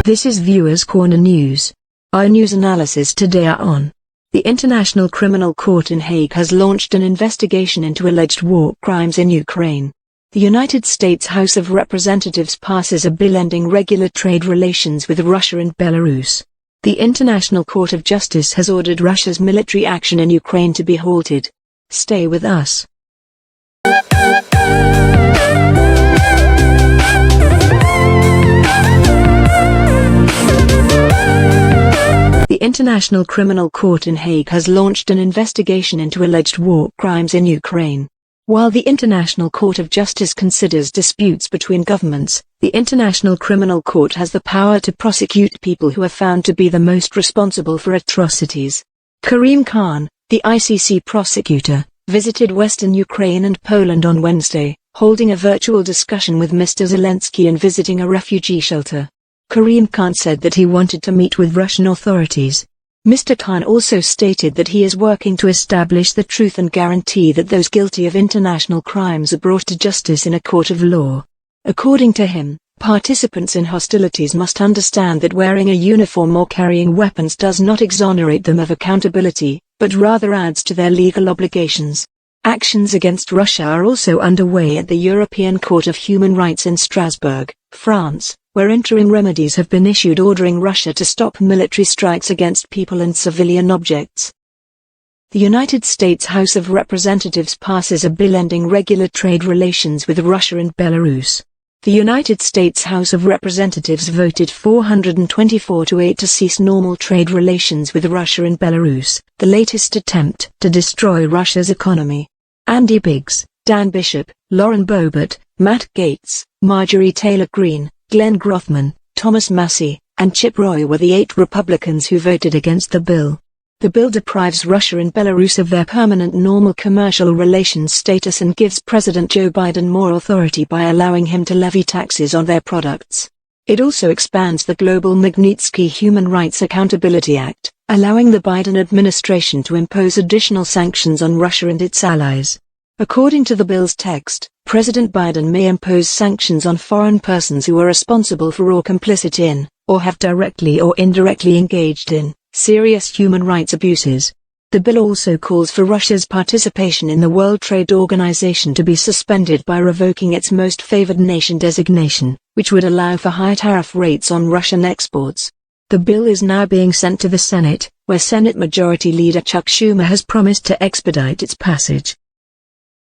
This is Viewers Corner News. Our news analysis today are on: the International Criminal Court in Hague has launched an investigation into alleged war crimes in Ukraine. The United States House of Representatives passes a bill ending regular trade relations with Russia and Belarus. The International Court of Justice has ordered Russia's military action in Ukraine to be halted. Stay with us. The International Criminal Court in Hague has launched an investigation into alleged war crimes in Ukraine. While the International Court of Justice considers disputes between governments, the International Criminal Court has the power to prosecute people who are found to be the most responsible for atrocities. Karim Khan, the ICC prosecutor, visited Western Ukraine and Poland on Wednesday, holding a virtual discussion with Mr. Zelensky and visiting a refugee shelter. Karim Khan said that he wanted to meet with Russian authorities. Mr. Khan also stated that he is working to establish the truth and guarantee that those guilty of international crimes are brought to justice in a court of law. According to him, participants in hostilities must understand that wearing a uniform or carrying weapons does not exonerate them of accountability, but rather adds to their legal obligations. Actions against Russia are also underway at the European Court of Human Rights in Strasbourg, France, where interim remedies have been issued ordering Russia to stop military strikes against people and civilian objects. The United States House of Representatives passes a bill ending regular trade relations with Russia and Belarus. The United States House of Representatives voted 424-8 to cease normal trade relations with Russia and Belarus, the latest attempt to destroy Russia's economy. Andy Biggs, Dan Bishop, Lauren Boebert, Matt Gaetz, Marjorie Taylor Greene, Glenn Grothman, Thomas Massie, and Chip Roy were the 8 Republicans who voted against the bill. The bill deprives Russia and Belarus of their permanent normal commercial relations status and gives President Joe Biden more authority by allowing him to levy taxes on their products. It also expands the Global Magnitsky Human Rights Accountability Act, allowing the Biden administration to impose additional sanctions on Russia and its allies. According to the bill's text, President Biden may impose sanctions on foreign persons who are responsible for or complicit in, or have directly or indirectly engaged in, serious human rights abuses. The bill also calls for Russia's participation in the World Trade Organization to be suspended by revoking its most favored nation designation, which would allow for higher tariff rates on Russian exports. The bill is now being sent to the Senate, where Senate Majority Leader Chuck Schumer has promised to expedite its passage.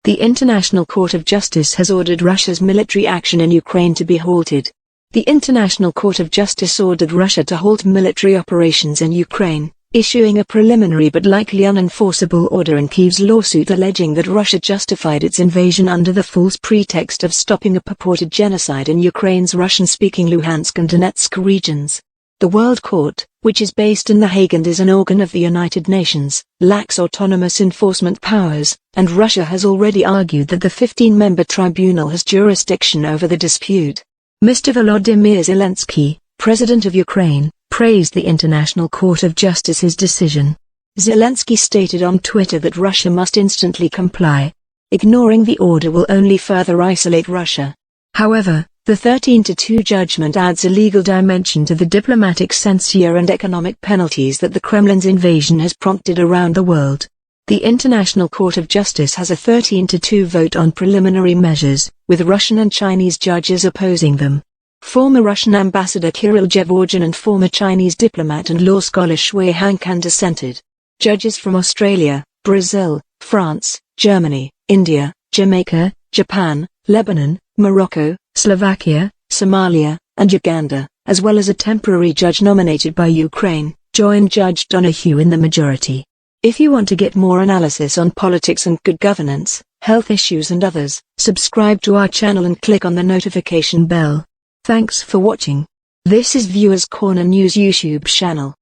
The International Court of Justice has ordered Russia's military action in Ukraine to be halted. The International Court of Justice ordered Russia to halt military operations in Ukraine, issuing a preliminary but likely unenforceable order in Kyiv's lawsuit alleging that Russia justified its invasion under the false pretext of stopping a purported genocide in Ukraine's Russian-speaking Luhansk and Donetsk regions. The World Court, which is based in The Hague and is an organ of the United Nations, lacks autonomous enforcement powers, and Russia has already argued that the 15-member tribunal has jurisdiction over the dispute. Mr. Volodymyr Zelensky, President of Ukraine, praised the International Court of Justice's decision. Zelensky stated on Twitter that Russia must instantly comply. Ignoring the order will only further isolate Russia. However, the 13-2 judgment adds a legal dimension to the diplomatic censure and economic penalties that the Kremlin's invasion has prompted around the world. The International Court of Justice has a 13-2 vote on preliminary measures, with Russian and Chinese judges opposing them. Former Russian Ambassador Kirill Gevorgyan and former Chinese diplomat and law scholar Shui Hankan dissented. Judges from Australia, Brazil, France, Germany, India, Jamaica, Japan, Lebanon, Morocco, Slovakia, Somalia, and Uganda, as well as a temporary judge nominated by Ukraine, joined Judge Donoghue in the majority. If you want to get more analysis on politics and good governance, health issues and others, subscribe to our channel and click on the notification bell. Thanks for watching. This is Viewers Corner News YouTube channel.